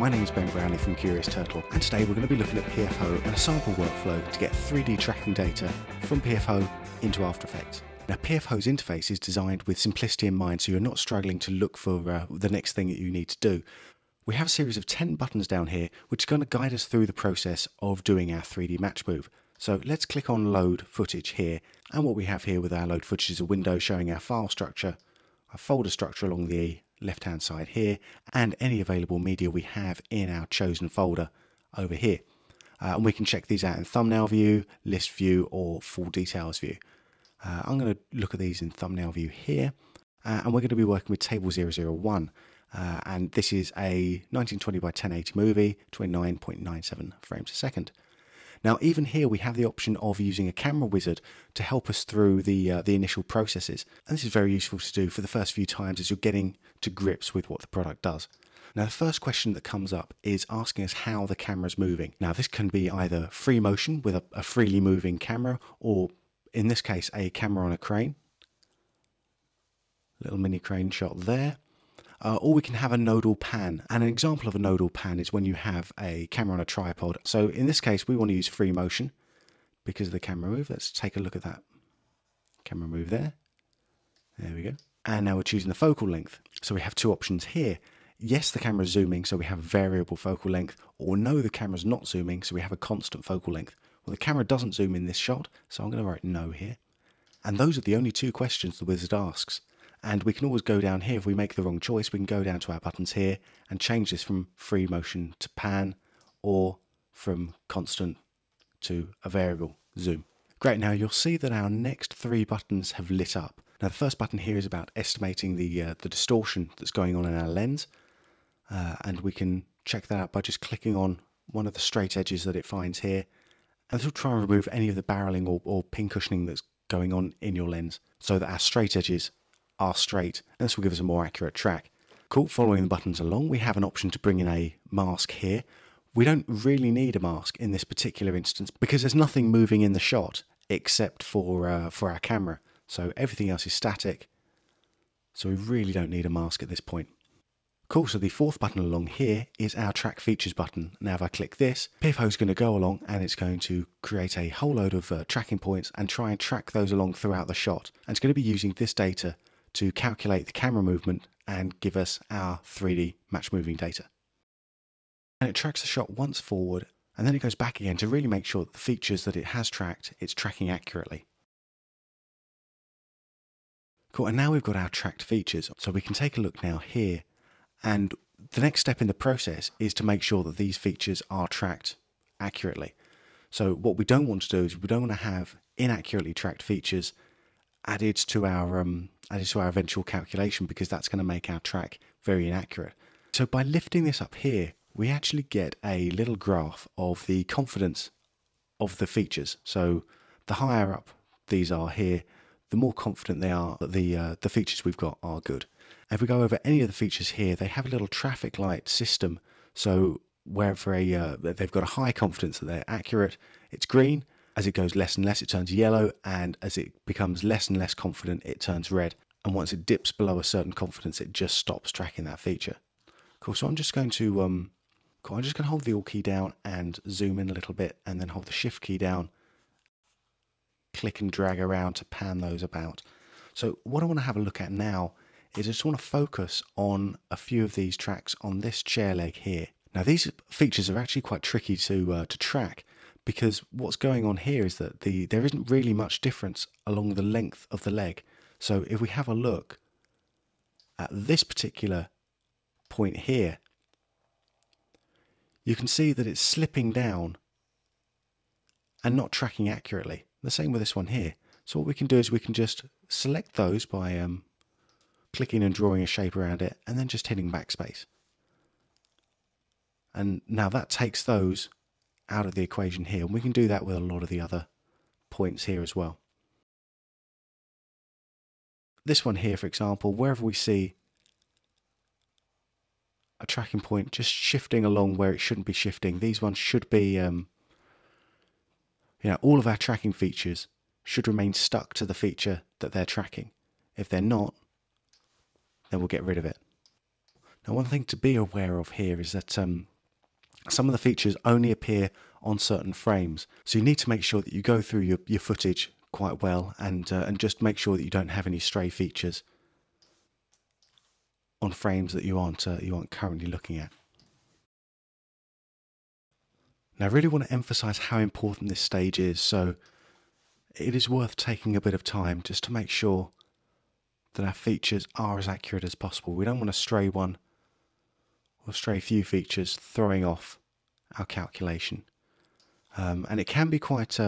my name is Ben Brownlee from Curious Turtle, and today we're going to be looking at PFHoe and a sample workflow to get 3D tracking data from PFHoe into After Effects. Now, PFHoe's interface is designed with simplicity in mind, so you're not struggling to look for the next thing that you need to do. We have a series of 10 buttons down here which are going to guide us through the process of doing our 3D match move. So let's click on load footage here, and what we have here with our load footage is a window showing our file structure, our folder structure along the left hand side here, and any available media we have in our chosen folder over here. And we can check these out in thumbnail view, list view, or full details view. I'm going to look at these in thumbnail view here, and we're going to be working with table 001. And this is a 1920 by 1080 movie, 29.97 frames a second. Now, even here we have the option of using a camera wizard to help us through the initial processes. And this is very useful to do for the first few times as you're getting to grips with what the product does. Now, the first question that comes up is asking us how the camera's moving. Now, this can be either free motion with a freely moving camera, or in this case, a camera on a crane. Little mini crane shot there. Or we can have a nodal pan, and an example of a nodal pan is when you have a camera on a tripod. So in this case we want to use free motion because of the camera move. Let's take a look at that camera move there. There we go. And now we're choosing the focal length. So we have two options here. Yes, the camera's zooming, so we have a variable focal length, or no, the camera's not zooming, so we have a constant focal length. Well, the camera doesn't zoom in this shot, so I'm going to write no here. And those are the only two questions the wizard asks. And we can always go down here. If we make the wrong choice, we can go down to our buttons here and change this from free motion to pan, or from constant to a variable zoom. Great, now you'll see that our next three buttons have lit up. Now the first button here is about estimating the distortion that's going on in our lens. And we can check that out by just clicking on one of the straight edges that it finds here. And this will try and remove any of the barreling or pin cushioning that's going on in your lens, so that our straight edges are straight, and this will give us a more accurate track. Cool, following the buttons along, we have an option to bring in a mask here. We don't really need a mask in this particular instance because there's nothing moving in the shot except for our camera. So everything else is static, so we really don't need a mask at this point. Cool, so the fourth button along here is our track features button. Now if I click this, PFHoe is going to go along and it's going to create a whole load of tracking points and try and track those along throughout the shot. And it's going to be using this data to calculate the camera movement and give us our 3D match moving data. And it tracks the shot once forward, and then it goes back again to really make sure that the features that it has tracked, it's tracking accurately. Cool, and now we've got our tracked features, so we can take a look now here, and the next step in the process is to make sure that these features are tracked accurately. So what we don't want to do is we don't want to have inaccurately tracked features added to our eventual calculation, because that's going to make our track very inaccurate. So by lifting this up here, we actually get a little graph of the confidence of the features. So the higher up these are here, the more confident they are that the features we've got are good. And if we go over any of the features here, they have a little traffic light system. So wherever they've got a high confidence that they're accurate, it's green. As it goes less and less, it turns yellow, and as it becomes less and less confident, it turns red. And once it dips below a certain confidence, it just stops tracking that feature. Cool, so I'm just going to hold the Alt key down and zoom in a little bit, and then hold the Shift key down, click and drag around to pan those about. So what I want to have a look at now is I just want to focus on a few of these tracks on this chair leg here. Now these features are actually quite tricky to track, because what's going on here is that there isn't really much difference along the length of the leg. So if we have a look at this particular point here, you can see that it's slipping down and not tracking accurately. The same with this one here. So what we can do is we can just select those by clicking and drawing a shape around it, and then just hitting backspace. And now that takes those out of the equation here, and we can do that with a lot of the other points here as well. This one here, for example, wherever we see a tracking point just shifting along where it shouldn't be shifting, these ones should be, all of our tracking features should remain stuck to the feature that they're tracking. If they're not, then we'll get rid of it. Now, one thing to be aware of here is that some of the features only appear on certain frames. So you need to make sure that you go through your footage quite well and just make sure that you don't have any stray features on frames that you aren't currently looking at. Now I really want to emphasize how important this stage is, so it is worth taking a bit of time just to make sure that our features are as accurate as possible. We don't want to stray one or stray few features throwing off our calculation. And it can be quite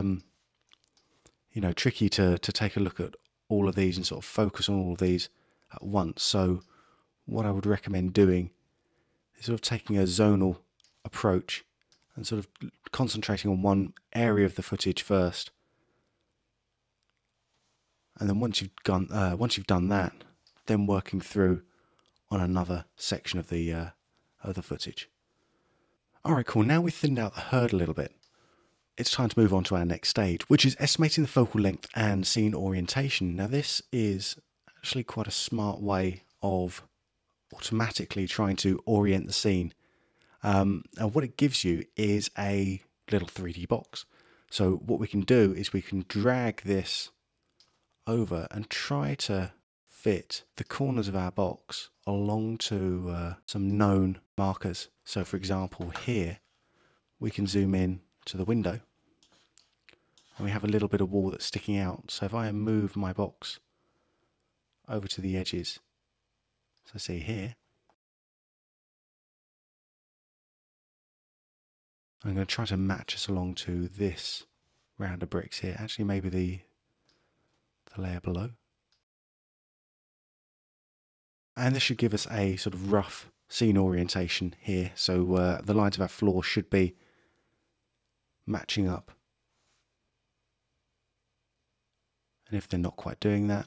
tricky to take a look at all of these and sort of focus on all of these at once. So what I would recommend doing is sort of taking a zonal approach and sort of concentrating on one area of the footage first. And then once you've done that, then working through on another section of the footage. Alright, cool. Now we've thinned out the herd a little bit. It's time to move on to our next stage, which is estimating the focal length and scene orientation. Now this is actually quite a smart way of automatically trying to orient the scene. And what it gives you is a little 3D box. So what we can do is we can drag this over and try to fit the corners of our box along to some known markers. So for example here we can zoom in to the window and we have a little bit of wall that's sticking out. So if I move my box over to the edges, so see here, I'm going to try to match us along to this round of bricks here. Actually maybe the layer below. And this should give us a sort of rough scene orientation here. So the lines of our floor should be matching up. And if they're not quite doing that,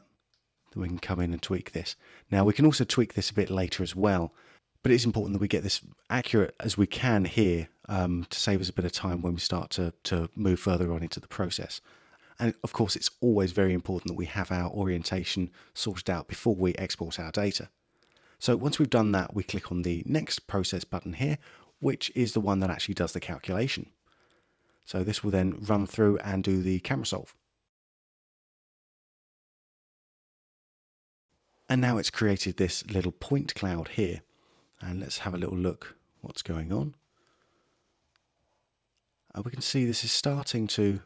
then we can come in and tweak this. Now we can also tweak this a bit later as well, but it's important that we get this accurate as we can here to save us a bit of time when we start to move further on into the process. And of course it's always very important that we have our orientation sorted out before we export our data. So once we've done that, we click on the next process button here, which is the one that actually does the calculation. So this will then run through and do the camera solve. And now it's created this little point cloud here. And let's have a little look what's going on. And we can see this is starting to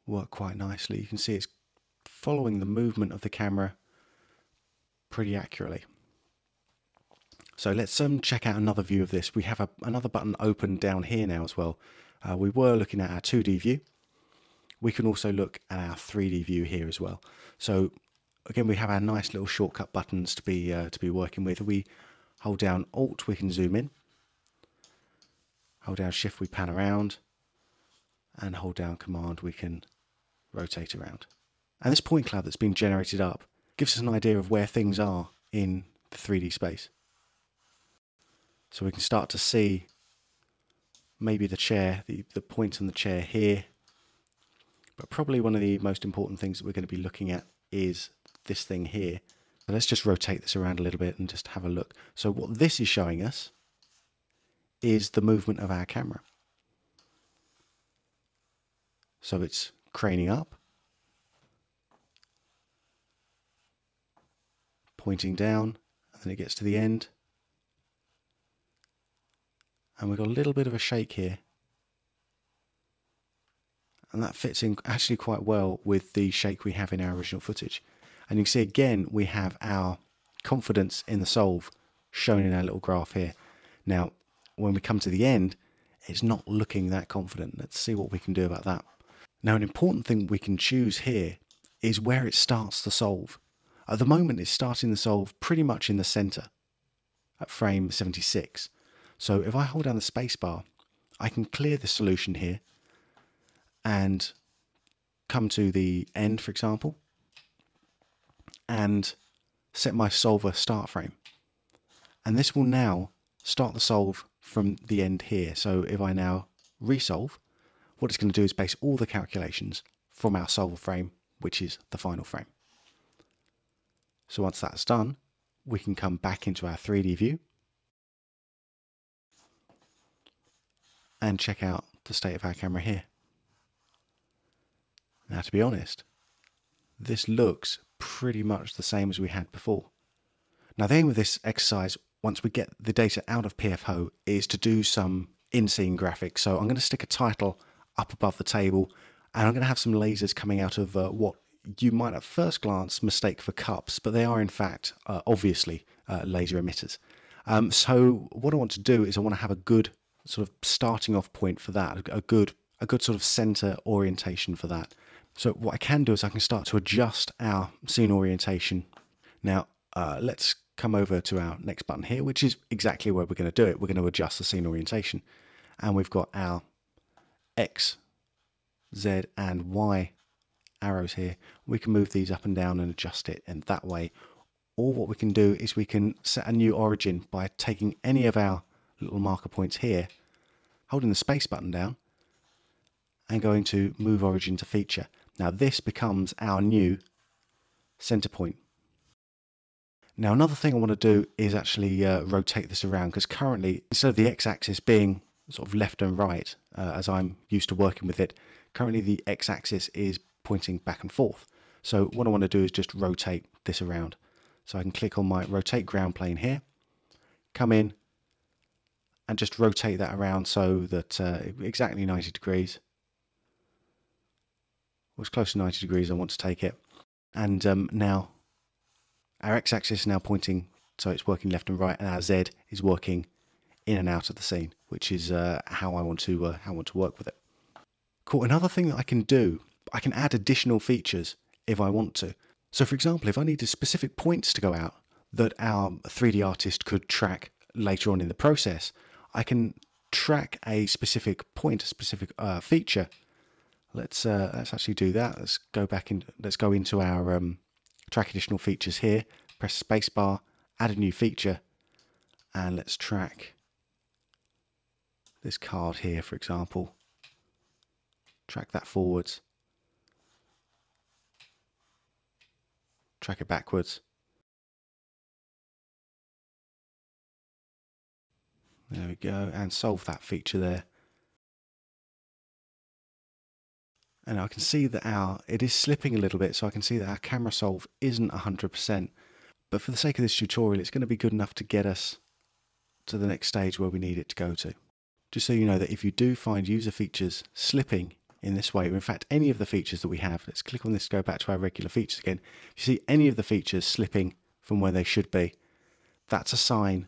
work quite nicely. You can see it's following the movement of the camera pretty accurately. So let's check out another view of this. We have another button open down here now as well. We were looking at our 2D view. We can also look at our 3D view here as well. So again, we have our nice little shortcut buttons to be working with. We hold down Alt, we can zoom in. Hold down Shift, we pan around, and hold down Command, we can rotate around. And this point cloud that's been generated up gives us an idea of where things are in the 3D space. So we can start to see maybe the chair, the point on the chair here. But probably one of the most important things that we're going to be looking at is this thing here. So let's just rotate this around a little bit and just have a look. So what this is showing us is the movement of our camera. So it's craning up, pointing down, and then it gets to the end. And we've got a little bit of a shake here. And that fits in actually quite well with the shake we have in our original footage. And you can see again, we have our confidence in the solve shown in our little graph here. Now, when we come to the end, it's not looking that confident. Let's see what we can do about that. Now, an important thing we can choose here is where it starts the solve. At the moment, it's starting the solve pretty much in the center at frame 76. So if I hold down the space bar, I can clear the solution here and come to the end, for example, and set my solver start frame. And this will now start the solve from the end here. So if I now resolve, what it's going to do is base all the calculations from our solver frame, which is the final frame. So once that's done, we can come back into our 3D view and check out the state of our camera here. Now, to be honest, this looks pretty much the same as we had before. Now, the aim of this exercise, once we get the data out of PFHoe, is to do some in-scene graphics. So I'm going to stick a title up above the table, and I'm going to have some lasers coming out of what you might at first glance mistake for cups, but they are in fact obviously laser emitters. So what I want to do is I want to have a good sort of starting off point for that, a good sort of center orientation for that. So what I can do is I can start to adjust our scene orientation. Now let's come over to our next button here, which is exactly where we're going to do it. We're going to adjust the scene orientation, and we've got our X, Z and Y arrows here. We can move these up and down and adjust it in that way. Or what we can do is we can set a new origin by taking any of our little marker points here, holding the space button down, and going to move origin to feature. Now this becomes our new center point. Now another thing I want to do is actually rotate this around, because currently, instead of the x-axis being sort of left and right, as I'm used to working with it, currently the x-axis is pointing back and forth. So what I want to do is just rotate this around. So I can click on my rotate ground plane here, come in and just rotate that around so that exactly 90 degrees. Well, it's close to 90 degrees I want to take it. And now our x-axis is now pointing, so it's working left and right, and our z is working in and out of the scene, which is how I want to work with it. Cool. Another thing that I can do, I can add additional features if I want to. So for example, if I needed specific points to go out that our 3D artist could track later on in the process, I can track a specific point, a specific feature. Let's actually do that. Let's go back in. Let's go into our track additional features here. Press spacebar, add a new feature, and let's track this card here, for example. Track that forwards. Track it backwards. There we go, and solve that feature there. And I can see that it is slipping a little bit, so I can see that our camera solve isn't 100%. But for the sake of this tutorial, it's going to be good enough to get us to the next stage where we need it to go to. Just so you know that if you do find user features slipping in this way, or in fact any of the features that we have, let's click on this to go back to our regular features again. If you see any of the features slipping from where they should be, that's a sign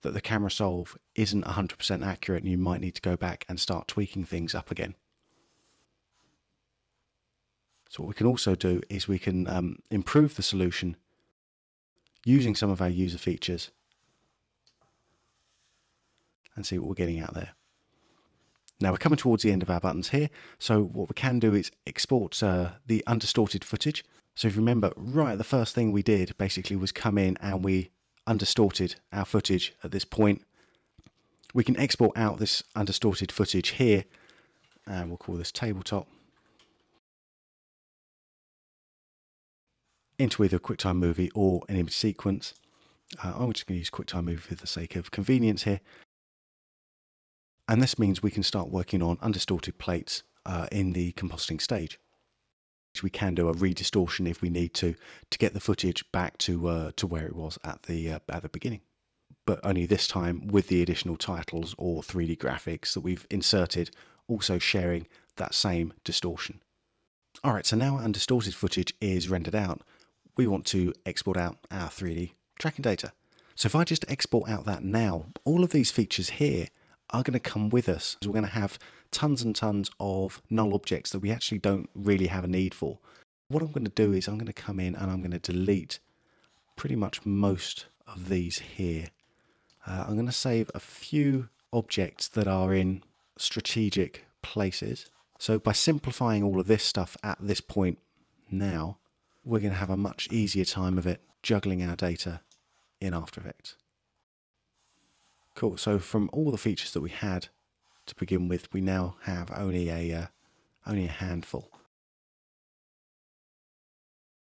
that the camera solve isn't 100% accurate, and you might need to go back and start tweaking things up again. So what we can also do is we can improve the solution using some of our user features and see what we're getting out there. Now we're coming towards the end of our buttons here, so what we can do is export the undistorted footage. So if you remember, right, the first thing we did basically was come in and we undistorted our footage at this point. We can export out this undistorted footage here, and we'll call this tabletop, into either a QuickTime Movie or an image sequence. I'm just going to use QuickTime Movie for the sake of convenience here. And this means we can start working on undistorted plates in the compositing stage. We can do a redistortion if we need to get the footage back to where it was at the beginning. But only this time with the additional titles or 3D graphics that we've inserted, also sharing that same distortion. Alright, so now our undistorted footage is rendered out. We want to export out our 3D tracking data. So if I just export out that now, all of these features here are going to come with us. So we're going to have tons and tons of null objects that we actually don't really have a need for. What I'm going to do is I'm going to come in and I'm going to delete pretty much most of these here. I'm going to save a few objects that are in strategic places. So by simplifying all of this stuff at this point now, we're going to have a much easier time of it juggling our data in After Effects. Cool, so from all the features that we had to begin with, we now have only a handful.